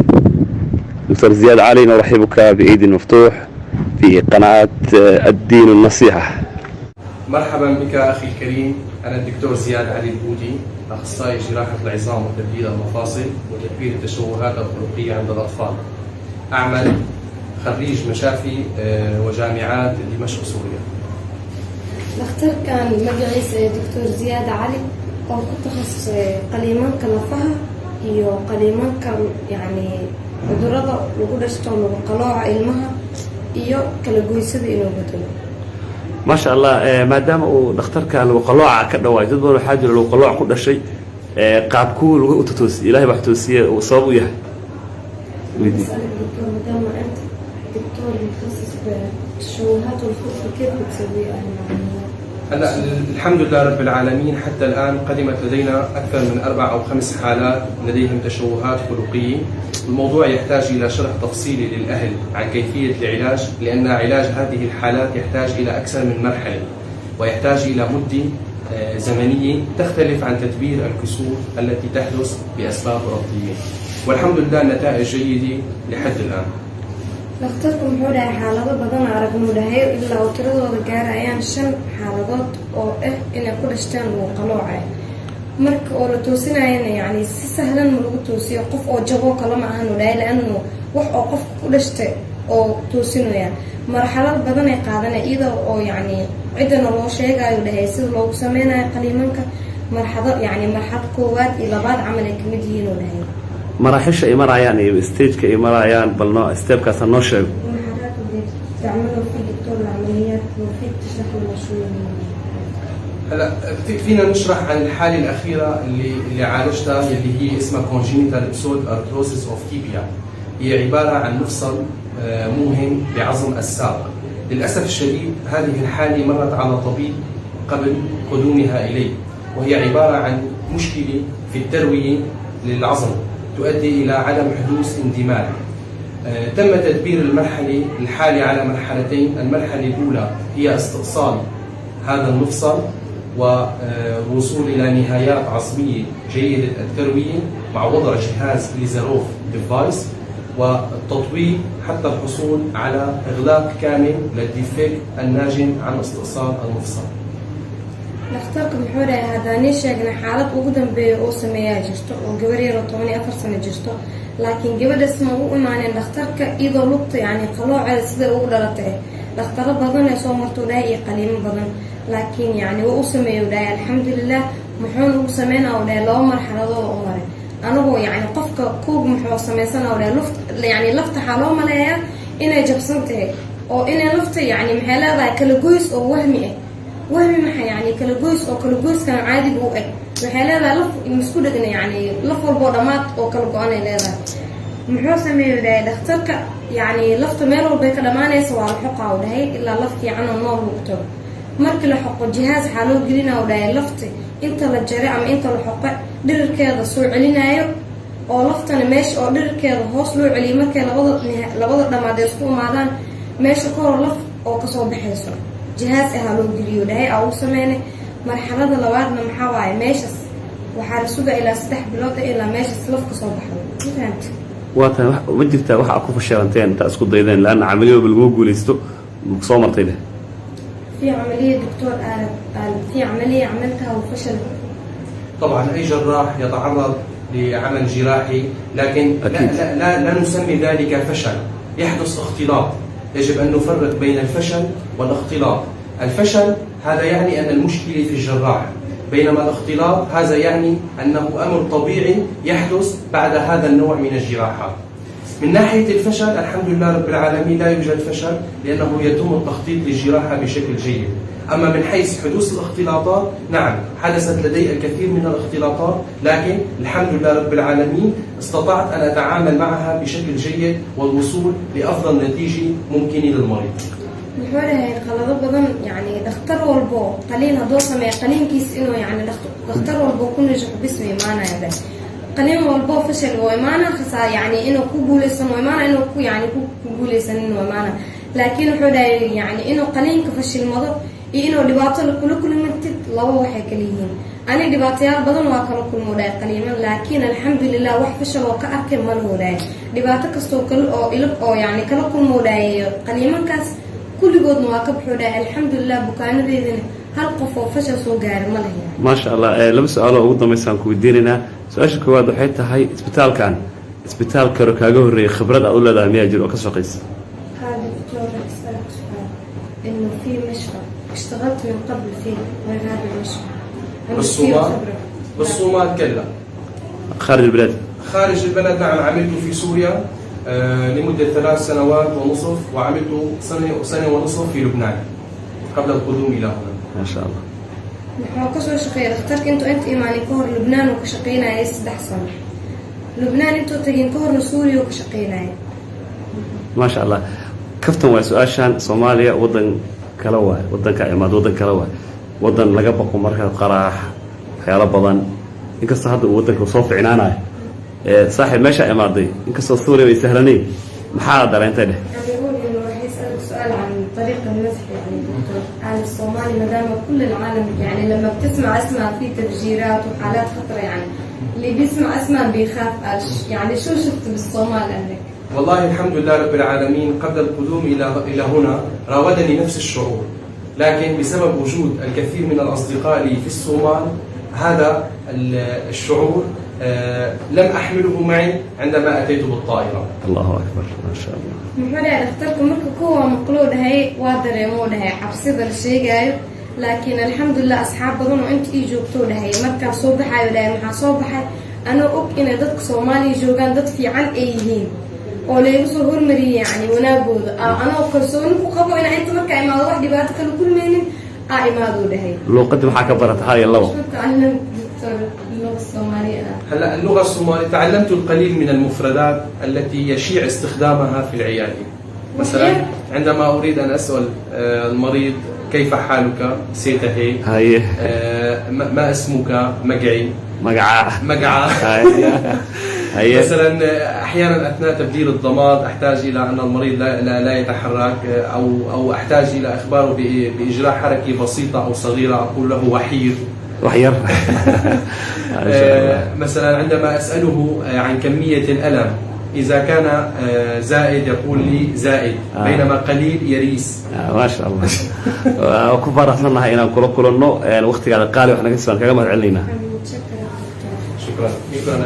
دكتور زياد علي نرحبك بأيد مفتوح في قناة الدين النصيحة. مرحبا بك أخي الكريم. أنا الدكتور زياد علي البودي، أخصائي جراحة العظام وتبديل المفاصل وتكبير التشوهات الخلقية عند الأطفال. أعمل خريج مشافي وجامعات دمشق سوريا. dhakhtarkan magaciisa doctor Ziyaad Cali oo ku takhasusay qaliimanka lafaha iyo qaliimanka yani cudurrada lagu dhashto lagu qalooca ilmaha iyo kala goysada inuu bedelo. ما شاء الله maadaama uu dhakhtarka lagu qalooca ka dhawaay dad badan waxaa jira lagu qalooc ku dhashay qaabku lagu toos ilaahay wax toosiye oo sabab u yahay. maadaama anta doctor mutakhassis بالتشوهات والخلق كيف بتسوي هلا الحمد لله رب العالمين حتى الآن قدمت لدينا أكثر من 4 أو 5 حالات لديهم تشوهات خلقية. الموضوع يحتاج إلى شرح تفصيلي للأهل عن كيفية العلاج، لأن علاج هذه الحالات يحتاج إلى أكثر من مرحلة ويحتاج إلى مدة زمنية تختلف عن تدبير الكسور التي تحدث بأسباب ربطية. والحمد لله النتائج جيدة لحد الآن. dhakhtarku wuxuu dhahay xaalado badan aragnuu dhahay ilaa uu tiradooda gaarayaan 5 xaaladood oo ah inay ku dhashtaan lagu qalooca marka oo la toosinayna yani si sahlan ma lagu toosiyo qof oo jabo kala ma ahan dhahay laanu wax oo qof ku dhashtay oo toosinayaan marxalad badan ay qaadanay iyada oo yani cidana loo sheegayo dhahay sida loogu sameeyo qaliimanka marxalad koowaad iyo labaad camal ay kamid yihiin oo dhahay مراحش أي مرايان أي ستيج كأي مرايان بلنا ستيب كاسر نوشة. المرحلات اللي تعملوا في دكتور العمليات وفي تشرح لنا شوية. هلا فينا نشرح عن الحالة الأخيرة اللي عالجتها اللي هي اسمها congenital episode arthrosis of tibia. هي عبارة عن مفصل موهم بعظم الساق. للأسف الشديد هذه الحالة مرت على طبيب قبل قدومها إليه، وهي عبارة عن مشكلة في التروية للعظم تؤدي إلى عدم حدوث اندماج. تم تدبير الحالة على مرحلتين. المرحلة الأولى هي استئصال هذا المفصل والوصول إلى نهايات عظمية جيدة التروية مع وضع جهاز ليزروف ديفايس والتطويل حتى الحصول على إغلاق كامل للديفكت الناجم عن استئصال المفصل. dhakhtarka muxuu dhahay haddaanii sheegna xaalad ugu dambeeya oo sameeyaa jirto oo gabar yar oo 14 sano jirto laakiin gabadhaas ma u imaaneen dhakhtarka iyadoo lugta yani qalooceeda sida ugu dhalatay dhakhtaro badan ee soo martuu dhahay iyo qaliimo badan laakiin yani waa u sameeyo dhahay alxamdulilah muxuuna ugu sameynaa dhahay 2 marxaladood oo maray anagoo yani qofka koog muxuu sameysanaa dhahay yani lafta waxaa loo maleeyaa inay jabsan tahay oo inay lafta yani maxay leedahay kala goys oo wahmi ah وهمي محا يعني كلا جويس كان عادي بو اك waxay leedahay laf isku dhagna yani laf walbo dhamaad oo kala go'anay leedahay muxuu sameeyay dhakhtarka yani lafta meel walba ka dhamaanaysa waa la xoqaa oo dhahay ilaa laf fiican oo nool u tago markii la xoqo jihaas xalo gelinaa oo dhahay lafta inta la jaray ama inta la xoqo dhirirkeeda soo celinayo oo laftana meesha oo dhirirkeeda hoos loo celiyo markay labada dhamaad isku imaadaan meesha kor laf oo ka soo baxayso جهاز أهلو جريو ده أو سمانة مرحلة لوادنا محاوية ماشس وحارسوده إلى 6 بلوت إلى ماشس لفك صباح فهمت واتها وجدتها waxa ku fashalanteen ta isku daydeen laan amaliyo bilgu guulaysto soo martay في عملية دكتور في عملية عملتها وفشل. طبعا أي جراح يتعرض لعمل جراحي لكن لا نسمي ذلك فشل، يحدث اختلاط. يجب أن نفرق بين الفشل والاختلاط. الفشل هذا يعني أن المشكلة في الجراح، بينما الاختلاط هذا يعني أنه أمر طبيعي يحدث بعد هذا النوع من الجراحات. من ناحية الفشل الحمد لله رب العالمين لا يوجد فشل لأنه يتم التخطيط للجراحة بشكل جيد. أما من حيث حدوث الاختلاطات نعم حدثت لدي الكثير من الاختلاطات، لكن الحمد لله رب العالمين استطعت أن أتعامل معها بشكل جيد والوصول لأفضل نتيجة ممكنة للمريض. muxuu dhahay qalado badan yani dhakhtar walbo qaliin hadduu sameeyo qaliinkiis inuu yani dhakhtar walbo ku najaxo bis way imaanaya qaliin walbo fashal way imaana khasaa yani inuu ku guuleysan way imaana inuu ku yani ku guuleysan way imaana laakiin wuxuu dhahay yani inuu qaliinka fashilmado iyo inuu dhibaato kula kulmantid laba waxay kala yihiin. ani dhibaatayaal badan waa kala kulmo dhahay qaliiman laakiin alxamdulilah wax fashal oo ka arkay ma laho dhahay dhibaato kastoo kale oo ilab oo yani kala kulmo dhahay qaliimankaas kulligoodna waa ka buxuu dhahay alxamdulilah bukaanadeedana hal qof oo fashal soo gaaray ma lahayn. maasha allah. laba su-aal oo ugu dambeysaan ku weydiinaynaa. su-aasha koowaad waxay tahay isbitaalkan isbitaalka kaaga horreeyay khibrad aad u leedahay miyaa jiro oo ka shaqaysa؟ هذا دكتور أسألك سؤال إنه في مشفى اشتغلت من قبل فيه غير هذا المشفى. بالصومال كلا. خارج البلاد؟ خارج البلد نعم عملت في سوريا لمدة 3 سنوات ونصف، وعملت سنة ونصف في لبنان قبل القدوم إلى هنا. ما شاء الله. نحن كسر شقير اخترت أنت إيماني كهر لبنان وكشقينا يسدح سنة. لبنان أنتوا تجين كهر سوريا وكشقينا. ما شاء الله. كفتم وسؤال صوماليا وطن كلوة وطن كائمات وطن كلوة وطن لقبكم مركز قراح خيال بدن إنك صحت وطن كصوف عنانا صاحب ماشى إمادي إنك سوريا ويسهلني محاضر أنت ده. يقول إنه راح يسألك سؤال عن طريقة المسح يعني دكتور عن الصومالي ما دام كل العالم يعني لما بتسمع اسمها في تفجيرات وحالات خطرة يعني اللي بيسمع اسمها بيخاف يعني شو شفت بالصومال عندك؟ والله الحمد لله رب العالمين قبل القدوم إلى هنا راودني نفس الشعور، لكن بسبب وجود الكثير من الأصدقاء لي في الصومال هذا الشعور لم أحمله معي عندما أتيت بالطائرة. الله أكبر ما شاء الله. محمد اختركم مركو كوة مقلود هاي وادر يمود هاي عبصيد الشيء جاي، لكن الحمد لله أصحاب بدون وأنت يجوبتوا لهاي مركب صوبحة ولا محا صوبحة أنا أوك إن ضدك صومالي جوجان ضد في عن أيهين ولا يوصل هرمري يعني ونابود أنا وكرسون وقبوا إن أنت مركب إمادة واحد باتك كل من إمادة لهاي. لو قدم حاجة برت هاي الله. شو تعلم اللغة الصومالية؟ هلا اللغة الصومالية تعلمت القليل من المفردات التي يشيع استخدامها في العيادة. مثلا عندما أريد أن أسأل المريض كيف حالك؟ سيتهي. هاي. ما اسمك؟ مقعي. مقعة. هاي. مثلا أحيانا أثناء تبديل الضماد أحتاج إلى أن المريض لا يتحرك أو أحتاج إلى إخباره بإجراء حركة بسيطة أو صغيرة أقول له وحير. مثلا عندما أسأله عن كمية الألم إذا كان زائد يقول لي زائد بينما قليل يريس. ما شاء الله. وكبار أصلنا هنا كل النو الوقت قاعد قالي وإحنا كسبنا كلام علينا. شكرا.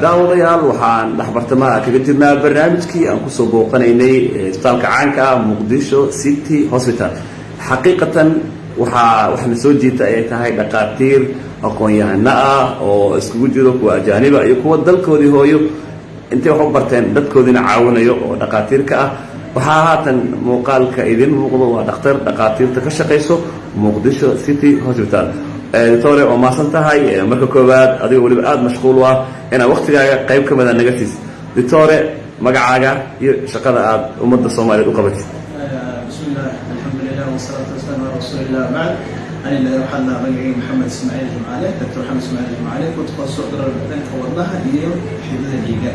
داوديال waxaan dhaxbartamaha kaga jirnaa barnaamijkii aan ku soo booqanaynay isbitaalka caanka ah Muqdisho City Hospital. xaqiiqatan waxaan soo jeedaa ay tahay dhaqaatiir aqoon-yahano ah oo iskugu jiro kuwa ajaaniba iyo kuwa dalkoodii hooyo intay wax u barteen dadkoodina caawinayo oo dhaqaatiirka ah. waxaa haatan muuqaalka idin muuqdo waa dhaqaatiirta ka shaqayso Muqdisho City Hospital. دكتور وما صنتهاي مركب كوباد أدي ولي بعد مشغول وأنا وقت جاي قريب كم هذا نجاتيس دكتور مجا شقة عاد ومد الصومالي وقبت. بسم الله الحمد لله والصلاة والسلام على رسول الله. بعد أنا اللي رحلنا مجا محمد إسماعيل الجمعالي دكتور محمد إسماعيل الجمعالي كنت خاص أقدر أن كونها اليوم حدود الجيجا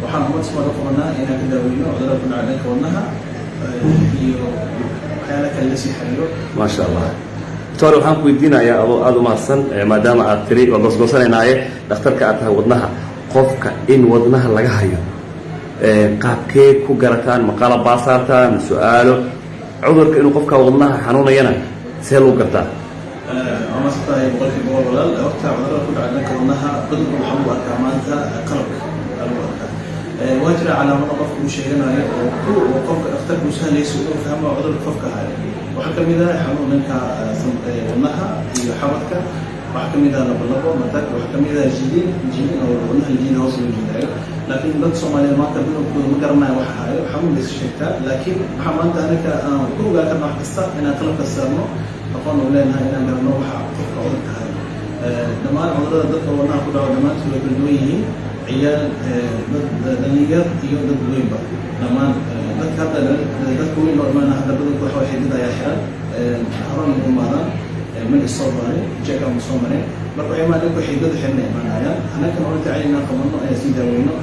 وحنا مصر رفضنا إن كده وينو أقدر أقول عليك كونها حالك اللي سيحريو. ما شاء الله. دكتور waxaan ku weydiinayaa aad u mahadsan maadaama aad tiri oo goosgoosanaynaay dhakhtarka aad tahay wadnaha qofka in wadnaha laga hayo qaabkee ku garataan maqala baasaartaan su'aalo cudurka inuu qofka wadnaha xanuunayana see loo gartaa ama sabtay boqolkii boqol walaal horta cudurka ku dhacay dadka wadnaha cudurka waxa uu arkaa maanta qalabka waa jira calaamado qofku uu sheeganayo oo qofka dhakhtarku sahlayso inuu fahmo cudurka qofka hayo waxaa ka mid ah xanuunka wadnaha iyo xabadka waxaa ka mid ah labalabo matag waxaa ka mid ah jilin oo wadnaha jilin hoos loo jiidayo لكن dad Soomaaliyeed maanta badankood ma garanayo waxa hayo xanuun is sheegtaa laakiin waxa maanta anaga aan ku ogaan wax kasta inaan qalabka saarno aqoon u leenahay inaan garano waxa qofka uu tahay dhamaan cudurrada dadka wadnaha ku dhaco dhamaantood way kala duwan yihiin ciyaal dad dhalinyar iyo dad weynba dhamaan dadka hadda dadka weyn oo imaana hadda badankood waxa waxay didayaa xiran haran u imaadaan من الصومالي جاء من الصومالي مرة ما لقوا حيدة حنا إيمانيا أنا كان قلت علينا قمنا أي سيدا وينه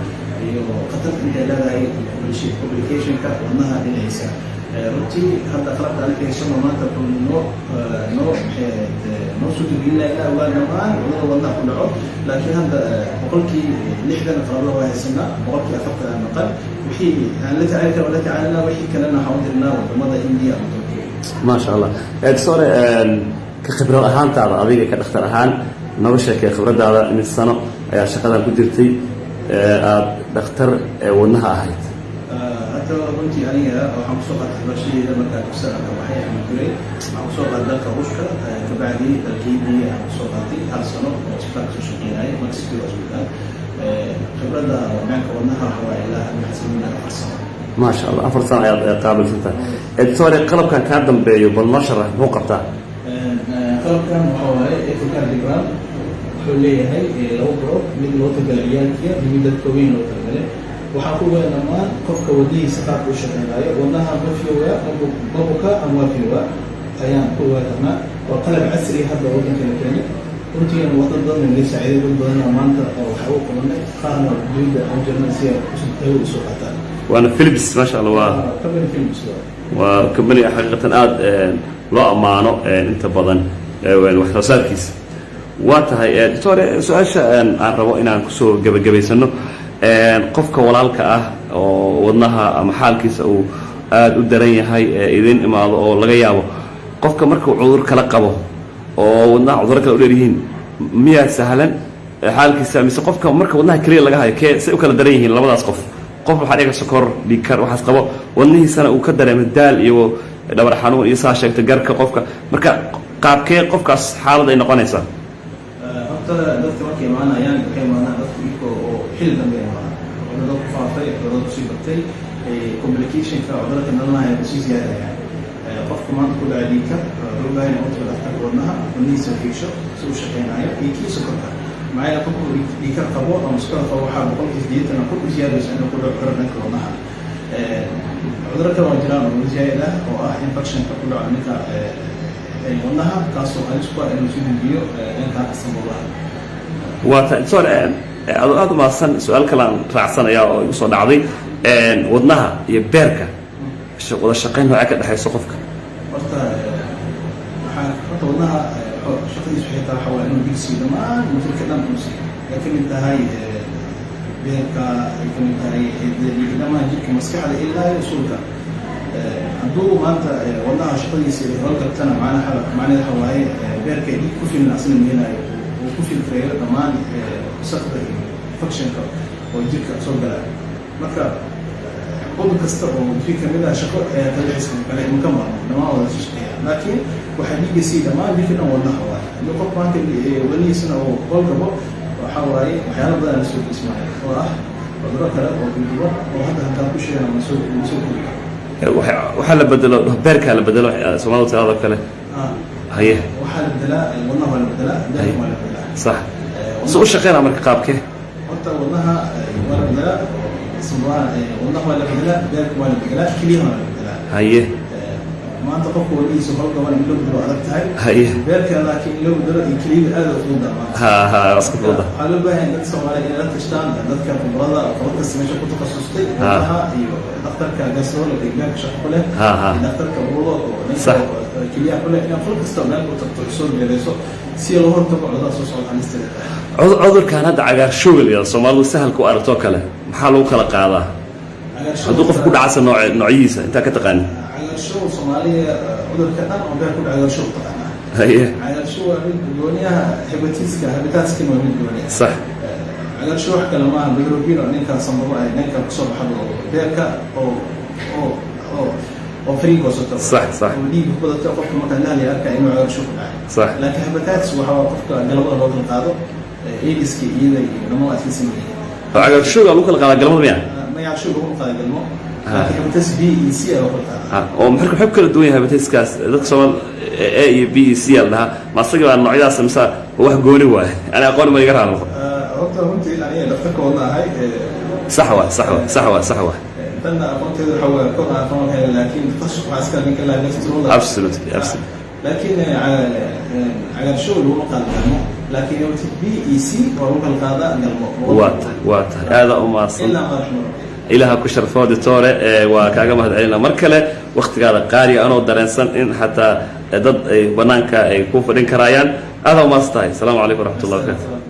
قتلت أنت لا هاي بالشيء publication كأنها للعيسى رتي هذا خلق عليك الشيء ما تقول نو سوت بينا إلى أول نمان والله كل عود لكن هذا بقولك نحن نقرأ له هاي السنة بقولك أفكر عن النقل وحي لا تعرف ولا تعلنا وحي كلنا حاولنا ومضى إنديا ما شاء الله دكتور كخبرة أهان تعرض أبيك كدكتور أهان نوشة كخبرة هذا من السنة يا شغلة قدرتي دكتور ونها أهيت حتى قلت يعني حمصوقة البشري لما كان سنة وحياة من كلي حمصوقة ذلك وشكا كبعدي تركيبي حمصوقة دي هل سنة وصفاك سوشكين هاي مكسكي وزبطان خبرة معك ونها هو إلى المحسنين الفرصة ما شاء الله أفر سنة قابل سنة الدكتور قلب كان كادم بيو بالمشرة مو قبطان قلب كان محاولة إيكوكارديوغرام حوليه هاي لو بروك من الوطن العيالكية بمدة كوين وترمله وحقوقه لما قفك وديه سقاط وشكل غاية وأنها مفيوة مبكى أم وفيوة أيام قوة تمام وقلب عسري هذا وطن كالكاني قلت أنا وطن ضمن اللي سعيد ضمن أمانة أو حقوق منه قارنة جديدة أو جرمانسية وسنتهو سوقتان وأنا فيلبس ما شاء الله كمبني فيلبس وكمبني حقيقة آد لا أمانة أنت بدن وحرصات كيس واتها دكتور سؤال عن رواينا كسو قبل سنة قفك ولالك ودناها محل كيس أو آد الدرية هاي إذن ما أو لغيابه قفك مركو عذر كلا قبه ودنا عذر كلا أوليين مية سهلا حال كيس مس قفك مركو ودناها كليل لغاية كي سأكل دريين لما قف qof waxa dhiga sokor dhikar waxaas qabo wadnihiisana uu ka dareemay daal iyo dhabar xanuun iyo saa sheegtay garka qofka marka qaabkee qofkaas xaalad ay noqonaysaa horta dadka markay imaanayaan waxay imaanaan dadku iyagoo xil dambe cudurada ku faafay cudurada kusii batay complicationka cudurada nalanaaya kusii ziyaadaya qofka maanta ku dhaca dhiigka wuxuu baahan yahay inuu dhakhtarka wadnaha wadnihiisa fiirsho si uu shaqeynayo iyo kii sokorta معايا كل ديكار قبور أو مسكرة قبور حاب بقول إزديت أنا كل زيادة بس أنا كل عذر نك ونها عذرك الوجران والزيادة أو إنفكشن كل عنك ونها كاسو أسبوع إنه يصير بيو إنك أقسم الله وتسأل هذا ما صن سؤال كلام رأسنا يا يصون عضي ودناها يبارك ولا الشقين هو أكيد حيث سقفك ودناها شخصي صحيح حوالي إنه بيصير ما مثل كلام بيصير لكن أنت هاي بيركا لكن أنت هاي إذا ما يجيك مسكحة إلا يوصلك عندو ما أنت والله شخصي يصير هذا كتنا معنا حلقة معنا حوالي بيركا يجيك كوفي من أصل من هنا وكوفي الفريق كمان سقط فكشن كا ويجيك صور بلا مكا قد كستر وفي كمية شقة تلي اسمه كله مكمل ما هو شيء لكن وحبيبي سيدا ما يمكن أن والله هو لو قط ما كان ولي سنة وقول كبر وحاوري وحيانا بدأ نسوق إسماعيل وراح وضرب كلام وبيجوا وهذا كان كل شيء أنا مسوق وحلا بدلوا بارك على بدلوا سمعوا هذا كله هي وحلا بدلاء والله ولا بدلاء ده ولا بدلاء صح سوق الشقين عمرك قابك حتى والله ولا بدلاء سمعوا والله ولا بدلاء بارك ولا بدلاء كليهم ولا بدلاء هي ما أنت قف ولي سبحان الله من لو بدروا على التاي هي بارك لكن لو بدروا يكليم هذا الفوضى ها أسقط فوضى حلو بقى إن تسمع على إن لا تشتغل نذكر في المرضى قررت السماشة كنت تخصصتي ها أيوة دكتور كجسور ولا كجاك شغله ها دكتور كبروضة صح كلية كلها إن فوق استعمال وتتصور جلسوا سير هون تبع على أساس عن استعمال عذر كان هذا عجار شغل يا صومال سهل كوارتو كله محلو كلا قاعدة هذا قف كل عسل نوعيسة أنت كتقني الشغل الصومالي عذر كتان أو بيكون على الشغل طبعا هي على الشغل الدنيا هبتيسكا من الدنيا صح على الشغل كلام بيروبين أنك صمموا أنك كسر حلو بيركا أو فريق وسط صح ودي بقدر تقف مكان لا يركا إنه على الشغل صح لكن هبتات وحوا قفك قلب الوضع القاضي إيدسكي إيدي نمو أساسي cagaarshowga lagu kala qaadaa galmada miya ما يعرفوا لهم قاعد المو لكن هبتس بي اي سي او قلتها oo maxay ku kala duwan yahay hepatitis-kaas dadka Soomaal A iyo B iyo C laha ma asaga waa noocyadaas mise wax gooni waay ana aqoon ma iga raadno horta runtii aniga dhaqtarka wadahay صح أنا كنت أحاول أكون أفهمها لكن تخصص عسكري من كلام نفس الوضع. absolutely. لكن على الشغل هو مقال لكن يوم بي إي سي وروح القضاء واضح هذا أصلا إلا ما رحمه إلها كشر فاضي طارئ وكأجمع هذا علينا مركلة وقت هذا قاري أنا ودرنسان إن حتى ضد بنانك يكون فرين كرايان هذا ما استاي السلام عليكم ورحمة الله وبركاته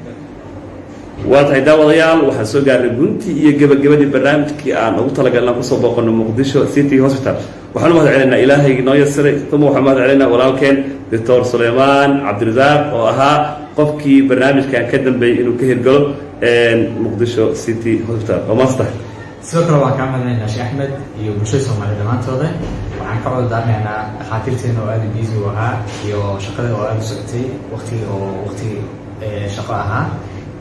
waatahay daawadayaal waxaan soo gaarnay guntii iyo gabagabadii barnaamijkii aan ugu talagalnay kusoo booqano Muqdisho City Hospital waxaan u mahadcelinaynaa ilaahay inoo yasiray kuma waxaan mahadcelinaynaa walaalkeen Dr. Suleymaan Cabdirazaaq oo ahaa qofkii barnaamijkan ka dambeeyay inuu ka hirgalo Muqdisho City Hospital oo master sidoo kale waan ka mahadcelinaynaa Sheekh Axmed iyo bulshada Soomaaliyeed dhamaantooda waxaan ka wadaanaynaa dhakhaatiirteena oo aad busy u ahaa iyo shaqada oo aad u socotay waqti shaqo ahaa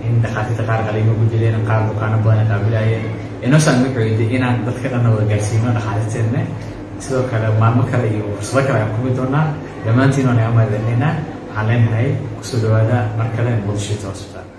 in dhakhaatiirta qaar qaliimo ku jireen qaar bukaano badan qaabilayeen inoosan wuxuu inaan dadka dhan wada gaarsiino dhakhaatiirteena sidoo kale maalmo kale iyo fursado kale aan kubi doonaa dhammaantiin waan amaadinaynaa waxaan leenahay kusoo dhawaada mar kale Muqdisho Hospital